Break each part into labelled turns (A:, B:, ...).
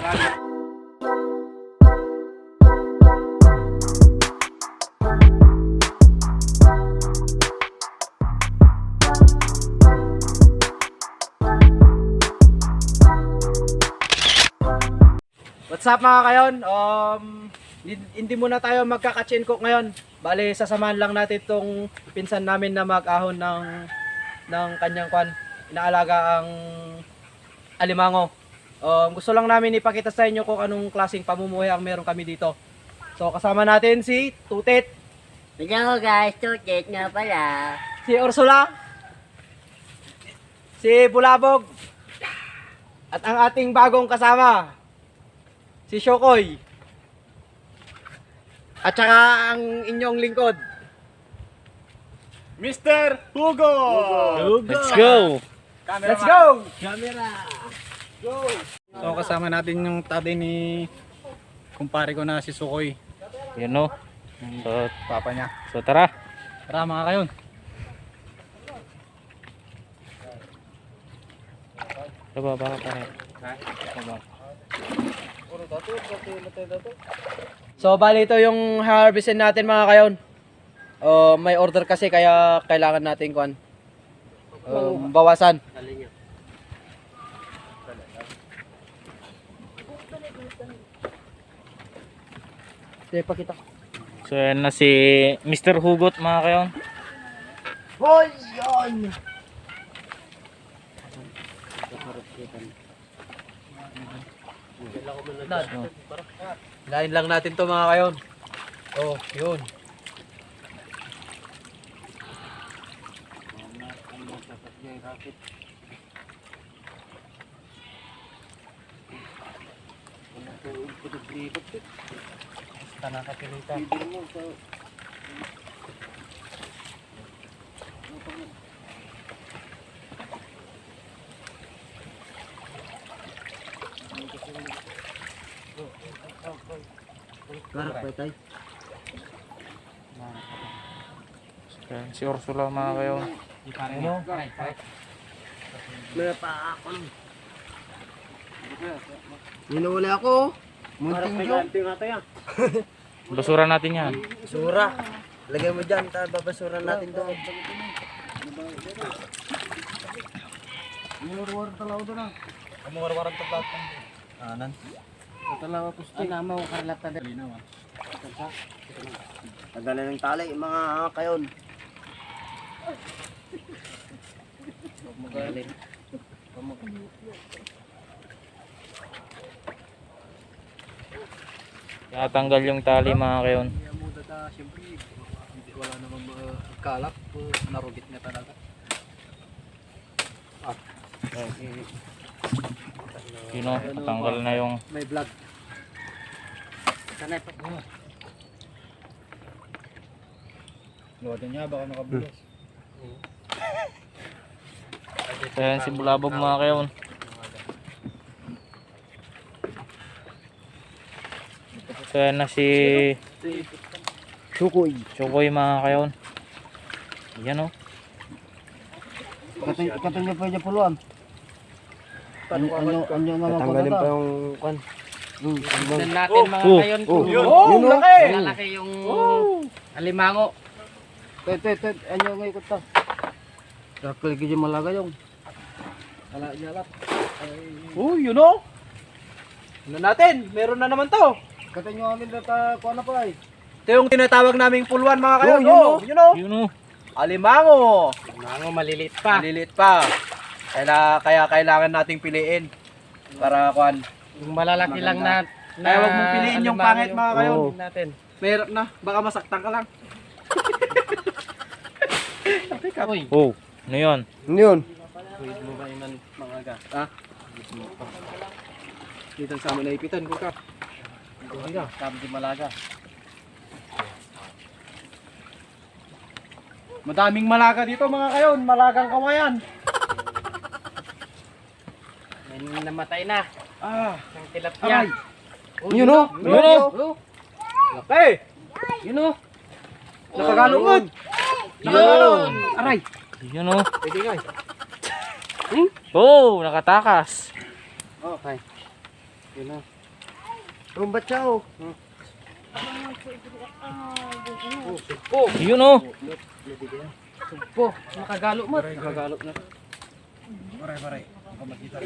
A: Marami. What's up mga kayon? Hindi muna tayo magkaka-chain cook ngayon. Bale, sasamahan lang natin itong pinsan namin na mag-ahon ng kanyang inaalaga ang alimango. Gusto lang namin ipakita sa inyo kung anong klaseng pamumuhay ang meron kami dito. So kasama natin si Tutit.
B: Hello guys, Tutit nga pala.
A: Si Ursula. Si Bulabog. At ang ating bagong kasama, si Shokoy. At saka ang inyong lingkod,
C: Mr. Hugo!
A: Let's go! Let's go!
B: Camera!
A: Go!
C: So kasama natin yung tatay ni kumpare ko na si Sukoy.
D: Yun no. So,
C: Papa niya.
D: so tara.
C: Tara mga kayon.
D: Diba baka pare.
A: So bali ito yung harvestin natin mga kayon. May order kasi kaya kailangan natin bawasan. Sige, pakita.
D: So yan na si Mr. Hugot mga kayon.
A: Hoy, yon! Lain lang natin to mga kayon. Oh, yun.
D: Yan, si Ursula mga kayon.
A: Hinuli ako. Munting jog.
D: Basura natin yan.
A: Sura. Lagay mo dyan, babasura natin doon. Tagalan ng tali, mga kayon.
D: Tinatanggal yung tali mga kayon.
C: Siyempre, wala namang kalap. Narugit niya talaga.
D: Yun no, tanggal na yung
C: May vlog. Luwatan niya, baka nakabulos.
D: so yan si Bulabog mga kayon. So yan na si Sukoy mga kayon. Yan no.
A: Katanya pa niya puluan. Tanggalin pa yung kwan.
B: Tignan natin mga kayon kung
A: Laki!
B: lalaki yung alimango.
A: Anyo nga ikot ta. Rakil kaya malaga yung. Wala niya lap. Yun o. Ano natin? Meron na naman to.
C: Katanya amin data, kuha na pa eh.
A: Ito yung tinatawag naming puluan mga kayo. Yun o.
D: Yun no.
A: Alimango.
B: Alimango maliliit pa.
A: Malilit pa. Kaya kailangan nating piliin. Para kwan.
B: Yung malalaki lang na
A: Kaya wag mong piliin yung pangit mga kayo.
B: natin.
A: Mahirap na. Baka masaktan ka lang.
B: Uy,
D: Oh, ano yun?
A: Ano yun?
B: pwede mo ba iman mga aga?
A: Ha? Dito sa amin naipitan ko ka.
B: Sabi di malaga.
A: Madaming malaga dito mga kayon. Malagang kawayan.
B: May namatay na. Ang tilapia.
A: Aray. Yun o.
D: Yun o.
A: Laki.
B: Yun o.
A: Nakagalungod.
B: Yun.
A: Aray.
D: Yun o.
A: Pwede nga.
D: Oh, nakatakas.
A: Okay.
B: Yun na. Rumbat siya oh. Oh, sugpo.
D: Yun oh.
B: Sugpo. Nakagalo mo. Nakagalo na.
C: Pare. Ako makita.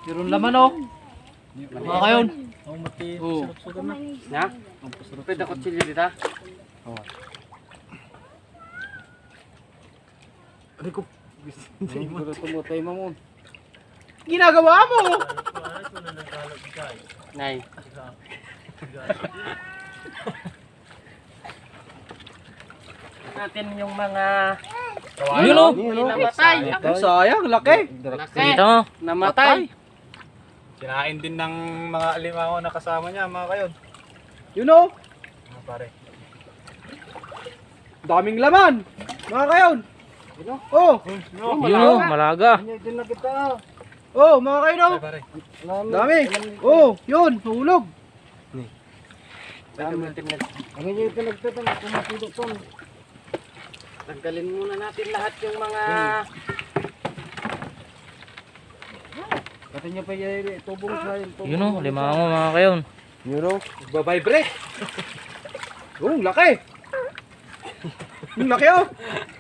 A: Meron laman oh. Mga kayon.
C: Ako mati.
B: Oo.
C: Sarap-sarap na.
B: Na? Pwede ako chili dito.
C: Ano ko?
B: Tumutay mo mo.
A: Ginagawa mo.
B: Nay. Natin yung mga
D: Yun oh.
B: namatay.
A: Ay, sayang, laki.
B: Laki.
D: Kita mo.
B: Namatay.
C: Sinain din ng mga alimango na kasama niya, mga kayon.
A: Yun oh.
C: Pare.
A: Daming laman. Mga kayon. Oh.
D: Yun oh. Malaga.
B: Din na kita.
A: Oh, mga kayon oh.
C: Pare.
A: Dami. Oh, yun, hulog.
B: Ang inyo ito nagtatang kumatulog to. Tanggalin muna natin lahat yung mga Pati niya pa yung tubong sa yung tubong.
D: Yun oh. Limango mga kayon.
A: Yun oh. Nagbabibrate. Oh, laki. Yung laki oh.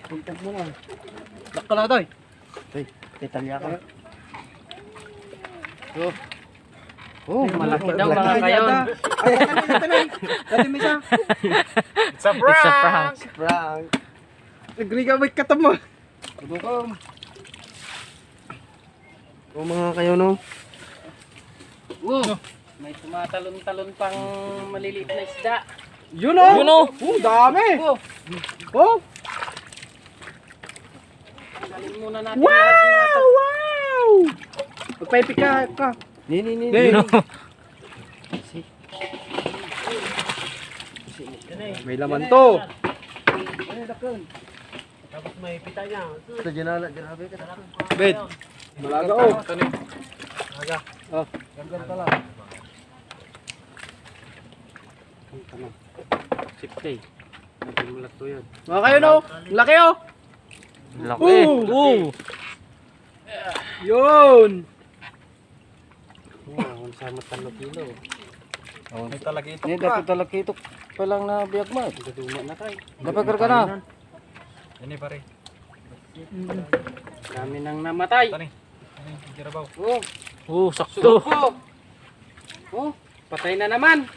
B: Tuntog mo na.
A: Laki na tayo.
B: Detalya ka. Oh, malaki daw mga kayon.
A: Ay, ito na. Dati may isa.
C: It's a
D: It's a prank.
A: Prank. Agree ka, may katamo.
B: Dugong. Oh mga kayo no. May tumatalon-talon pang maliliit na isda.
A: Yun oh.
D: Yun oh.
A: Dami.
B: Oh,
A: Oh.
B: tanggalin muna natin
A: Wow!
B: lahat ng mga
A: Wow! Magpaipik ka.
B: Ni.
D: Yun oh.
A: May laman to.
B: Tapos may pita niya. Ito ginala, grabe ka.
A: Bed. Malaga oh.
C: Ito ni. Aga.
A: Oh.
B: Gangan pala. Sipte. Natin mulat to yan.
A: Mga kayo no. Laki oh.
D: Laki. Oh.
A: Yun.
B: Oh, sama talo kilo.
C: May talagito
B: Ni
C: pa.
B: dapat talakitok pa lang na biyak mo. Daduma na kay. Dapat ka na.
C: Yan pare.
B: Dami nang namatay.
C: Ito ni. Jirabaw.
B: Oh,
D: Oh, sakto.
B: suko. Oh, patay na naman.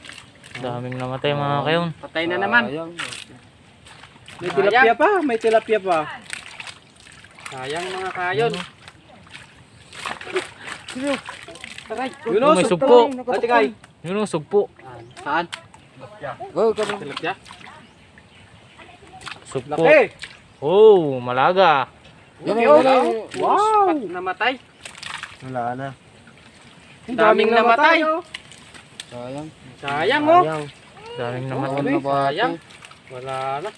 D: Daming namatay mga kayon.
B: Patay na naman.
A: May tilapia pa. May tilapia pa.
B: Sayang mga kayon. Taray.
A: Yun oh.
D: May sugpo.
A: Ate Kay.
D: Yun oh. Sugpo.
A: Saan?
B: Go, kami. Tilapia.
D: Sugpo.
A: Laki.
D: Oh, malaga.
B: Yan
A: oh.
B: ay
A: Wow.
B: namatay.
A: Wala na.
B: Daming namatay.
A: oh.
B: Sayang. Sayang oh.
D: Daming namatay.
B: Sayang. Wala na.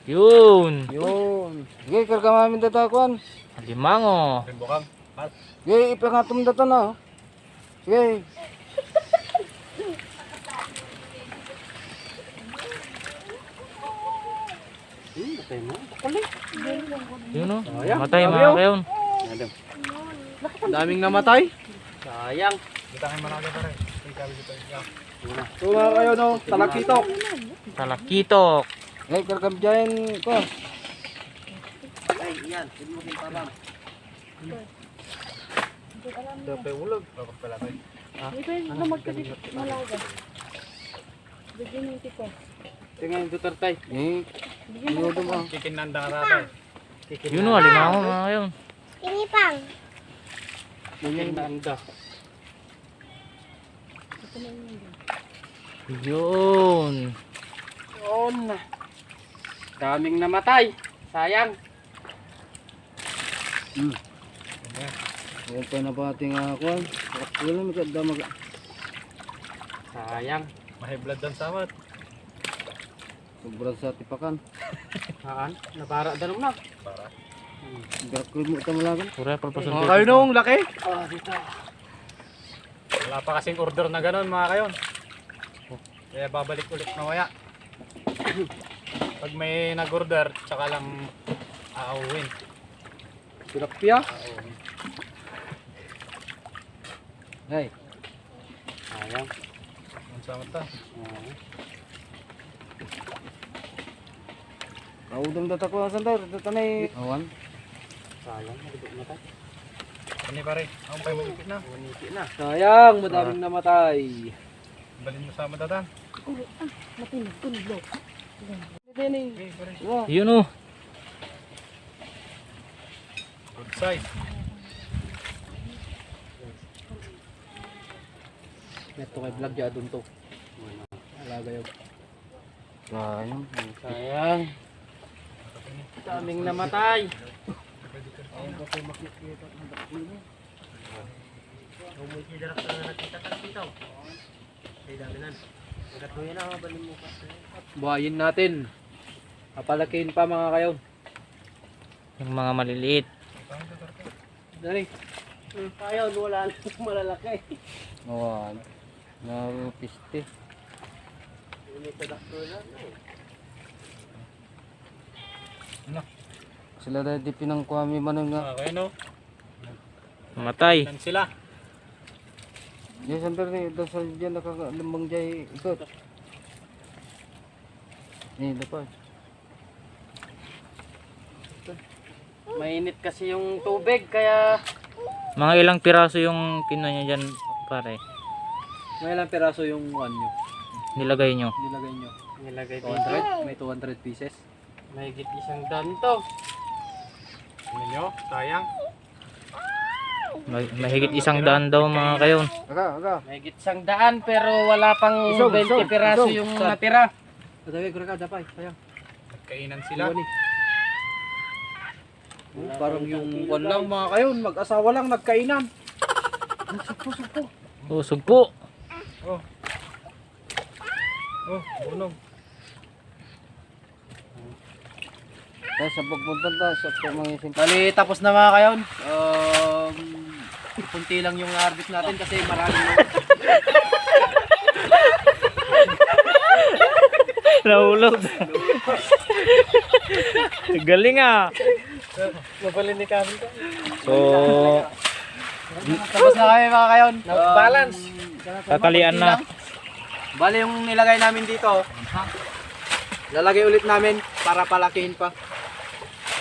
D: Yun.
B: Yun. Sige, karga mamin datakuan.
D: Limango.
C: Bukang.
B: Sige, ipangatom data na. Sige. Patay mo.
D: Yun oh.
A: Sayang.
D: Namatay
A: Dami,
D: mga
A: oh.
D: kayon.
A: Daming namatay.
B: Sayang.
C: Bitangin mo na agad pare. May gabi dito.
A: So mga kayo no. Talakitok.
D: Talakitok.
B: Ngay, karga dyan ko. Ay, yan. Tinuhin pa lang.
C: Dapat ulog. Dapat pala tayo.
B: Tingnan yung Duterte. Eh, minudo mo.
C: Kikinanda ka tatay.
D: Yun oh. Limango mga kayon.
B: Ganyan na anda.
D: Yun.
B: Yun. Daming namatay. Sayang. Huwag pa na ba ating ako? Wala magkadamag. Sayang.
C: May blood dan samat.
B: Sobrang sa tipakan. Haan? Nabara danom na.
C: Para.
B: Gakul mo ito malagan.
D: Pura palpasan
A: Mga kayo no. Laki.
B: Ah, dito.
C: Wala pa kasing order na gano'n mga kayon. Kaya babalik ulit mamaya. Pag may nag-order, tsaka lang aawin.
A: Tilapia.
B: Ay. Sayang.
C: Ang sama ta.
B: Naudong data ko ang sandar. Data na awan. Sayang. Nagdok na tayo.
C: Ano pare? Ang pay mo ipit na.
B: Uniti na.
A: Sayang, madaming namatay.
C: Balin mo sama datan. Okay, pare.
D: Yun oh.
C: Good size.
A: Neto kay vlog ya dun to. Alaga yun.
B: Sayang. Sayang. Daming namatay.
A: Buhayin natin. Papalakihin pa mga kayon.
D: Yung mga maliliit.
A: Dali.
B: Ayaw, wala na malalaki. Awan. Narupiste.
C: Ano?
B: Sila dahil di pinangkuhami man nga.
C: Okay no.
D: Mamatay.
C: Ilan sila?
B: Yes, sandar ni dasal dyan nakakalimbang jay ikot. Ni dapat. Mainit kasi yung tubig kaya
D: Mga ilang piraso yung kinuha niya dyan, pare.
A: May ilang peraso yung one nyo.
D: Nilagay nyo.
A: Nilagay nyo.
B: nilagay dito.
A: 200? May 200 pieces.
B: Mahigit isang daan to.
C: Ano nyo? Sayang.
D: Mahigit 100 daw mga kayon.
B: Aga. Mahigit isang daan pero wala pang
A: Isog,
B: 20
A: isog,
B: piraso
A: isog.
B: yung
A: Saan?
B: natira.
A: Tatawi ko na ka, dapay. Sayang.
C: Kainan sila.
A: Iwan eh. Parang yung one lang mga kayon. Mag-asawa lang, nagkainan.
D: Oh, sugpo.
C: Oh. Oh, bunog.
B: Kaya sa pagpunta ta sa mangising.
A: Bali, tapos na mga kayon. Kunti lang yung harvest natin kasi marami na.
D: Nahulog. Galing ah.
C: Mapalin ni Kevin ka.
D: So,
A: Tapos na kami mga kayon.
B: Balance.
D: tatalian na.
A: Bali, yung nilagay namin dito, lalagay ulit namin para palakihin pa.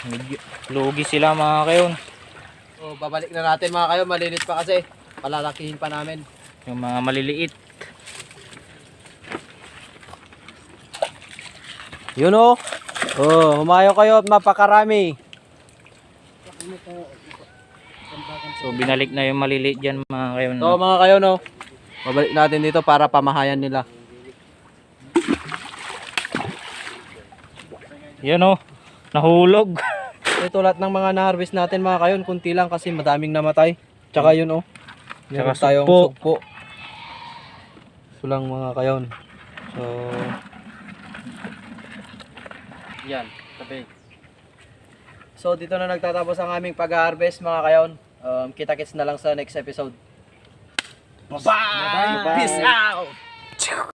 D: Medyo lugi sila mga kayon.
A: So, babalik na natin mga kayon. Malinit pa kasi. Palalakihin pa namin.
D: Yung mga maliliit.
A: Yun o. Oh, humayo kayo at mapakarami.
D: So, binalik na yung maliliit dyan mga kayon.
A: So mga kayo no, babalik natin dito para pamahayan nila.
D: Yan oh. Nahulog.
A: Ito lahat ng mga na-harvest natin mga kayon, kunti lang kasi madaming namatay. Tsaka yun oh. Meron
D: Tsaka
A: tayong
D: sugpo.
A: sugpo. Ito lang mga kayon. So,
B: Yan, tabi.
A: so dito na nagtatapos ang aming pag-harvest mga kayon. Kita-kits na lang sa next episode.
B: Bye-bye.
A: Peace out!